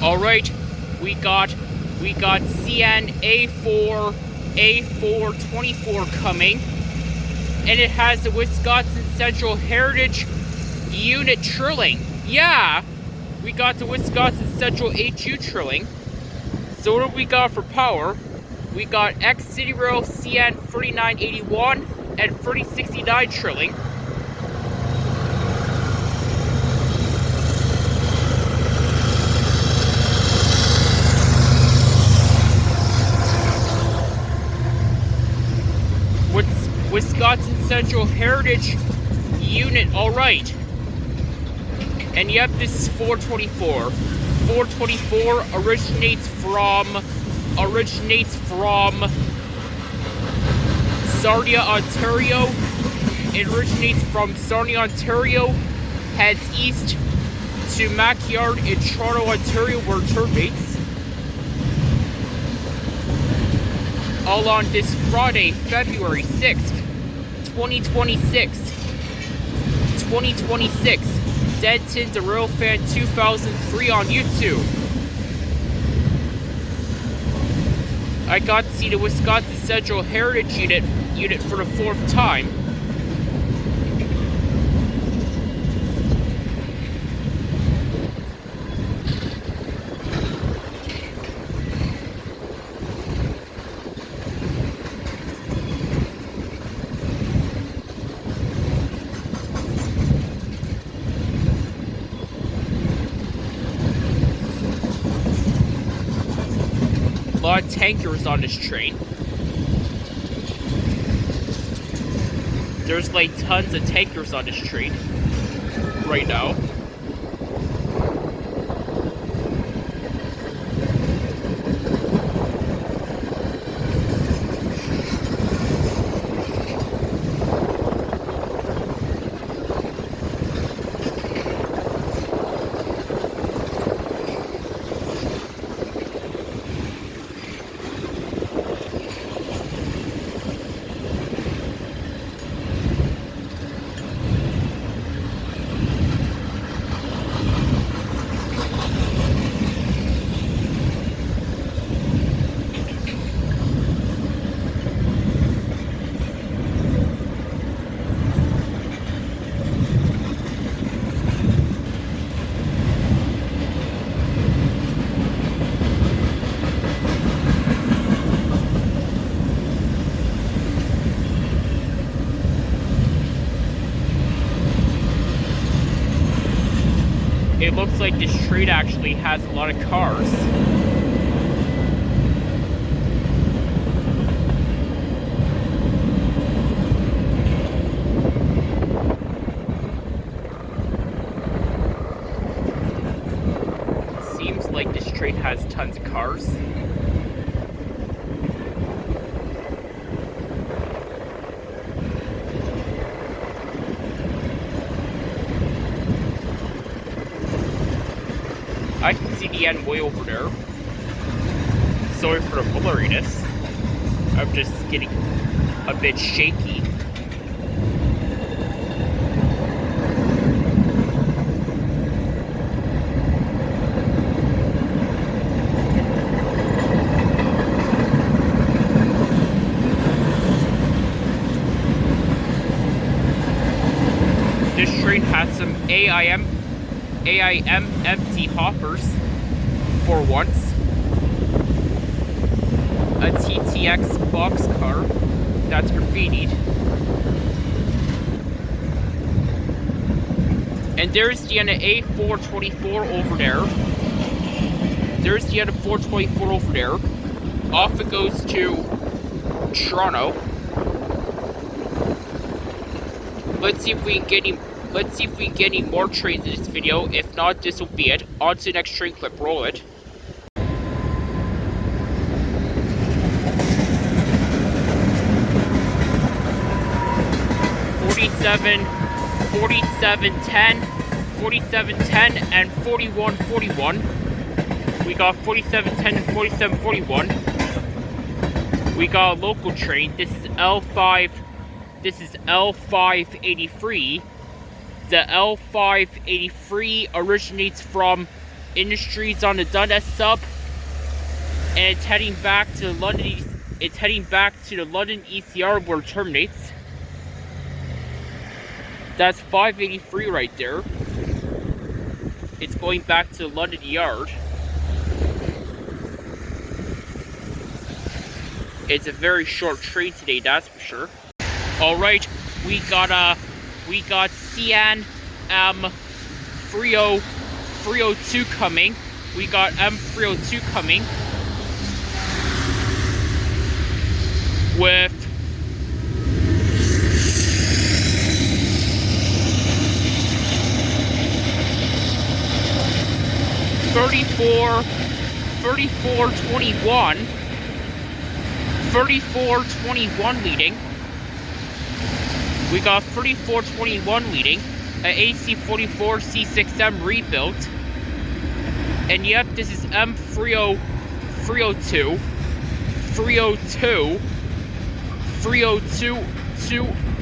Alright, we got CN A424 coming, and it has the Wisconsin Central Heritage Unit trilling. Yeah, we got the Wisconsin Central HU trilling. So what do we got for power? We got X City Rail CN 3981 and 3069 trilling. Wisconsin Central Heritage Unit, alright. And yep, this is 424. 424 originates from Sarnia, Ontario. It originates from Sarnia, Ontario, heads east to Mackyard in Toronto, Ontario, where it terminates. All on this Friday, February 6th, 2026. Denton the Railfan 2003 on YouTube. I got to see the Wisconsin Central Heritage Unit for the 4th time. A lot of tankers on this train. There's like tons of tankers on this train right now. It looks like this train actually has a lot of cars. Seems like this train has tons of cars. I can see the end way over there. Sorry for the blurriness. I'm just getting a bit shaky. This train has some AIM empty hoppers for once. A TTX boxcar that's graffitied. And there's the end of A424 over there. There's the end of 424 over there. Off it goes to Toronto. Let's see if we can get any more trains in this video. If not, this will be it. On to the next train clip. Roll it. $47, $47.10, $47.10, and $41.41. We got $47.10 and $47.41. We got a local train. This is L5. This is L583. The L583 originates from Industries on the Dundas sub, and it's heading back to London. It's heading back to the London ECR where it terminates. That's 583 right there. It's going back to the London yard. It's a very short train today, that's for sure. All right, we got CN 302 coming. We got M302 coming with 3421 leading. We got 3421 leading, an AC44 C6M rebuilt. And yep, this is M302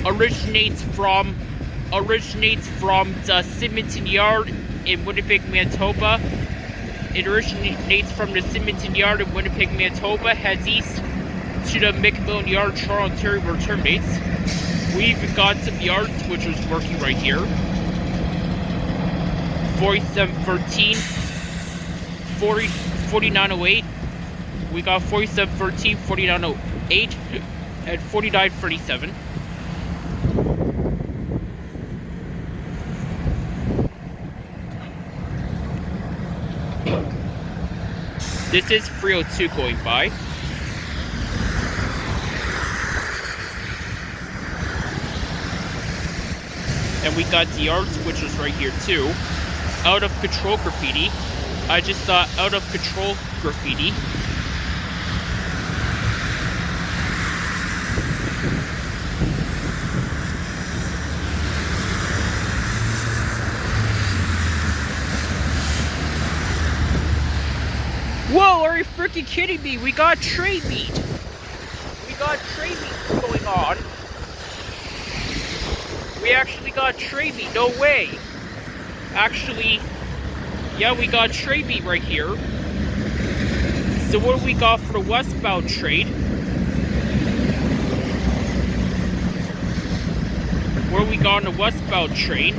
originates from the Symington Yard in Winnipeg, Manitoba. It originates from the Symington Yard in Winnipeg, Manitoba, heads east to the McMillan Yard, Toronto, Ontario, where it terminates. We even got some yard switchers working right here. 4713, 4908. We got 4713, 4908, and 4937. This is 302 going by. And we got the yard switchers right here too. Out of control graffiti. I just saw out of control graffiti. Whoa, are you freaking kidding me? We got trade meet. We got trade meet going on. We actually got trade meet, no way. Actually, yeah, we got trade meet right here. So what do we got for the westbound trade? What do we got on the westbound train?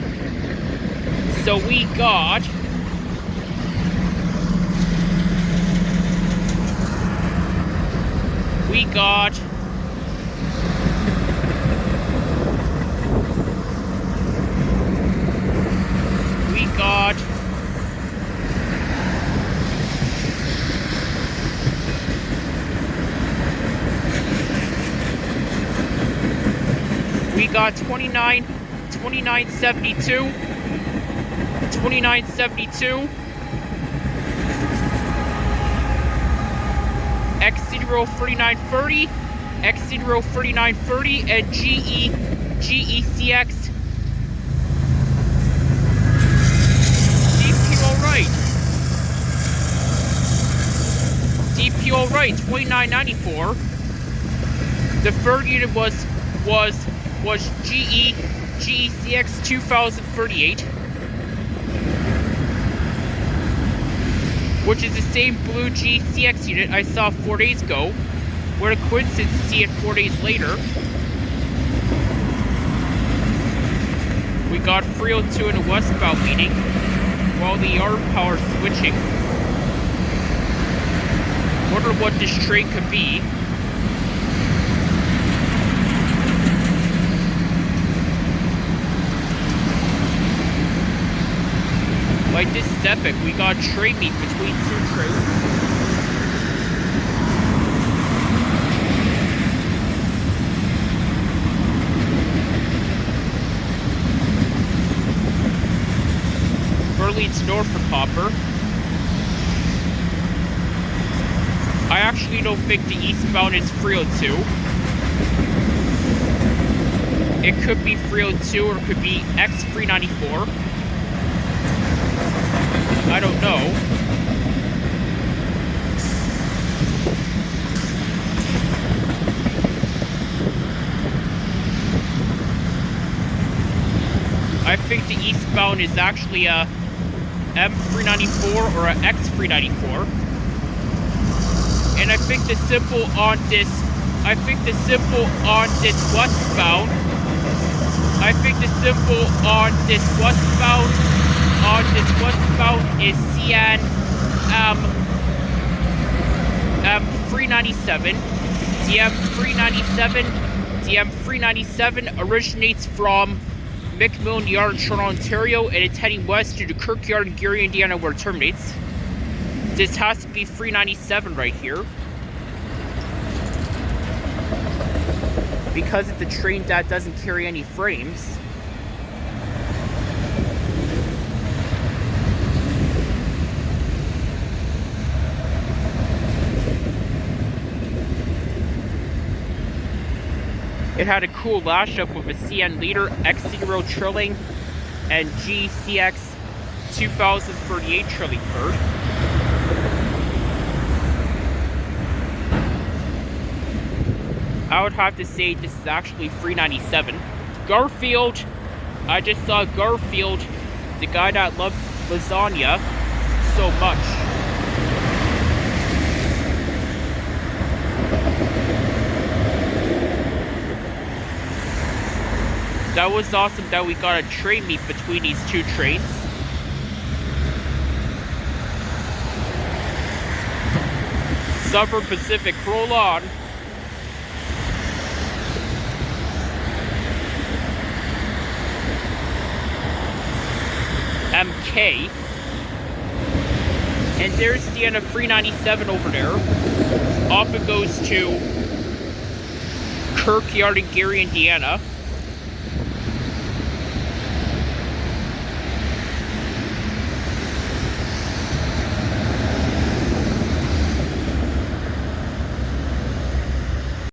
So we got we got we got 2972 X0 3930 X0 3930 and GECX DP all right 2994. The third unit was GECX 2038, which is the same blue GCX unit I saw 4 days ago. What a coincidence to see it 4 days later. We got 302 in a westbound meeting while the yard power switching. Wonder what this train could be. Like, this is epic. We got train meet between two trains. Leads north for Copper. I actually don't think the eastbound is 302. It could be 302 or it could be X394. I don't know. I think the eastbound is actually a M394 394 or a X394. And I think the symbol on this westbound, is CN 397. DM 397 originates from McMillan Yard, Toronto, Ontario, and it's heading west to the Kirkyard in Gary, Indiana, where it terminates. This has to be 397 right here, because it's a train that doesn't carry any frames. It had a cool lash up with a CN leader, X0 trilling, and GCX 2038 trilling third. I would have to say this is actually 397. Garfield, I just saw Garfield, the guy that loves lasagna so much. That was awesome that we got a train meet between these two trains. Southern Pacific, roll on. MK. And there's the end of 397 over there. Off it goes to Kirkyard in Gary, Indiana.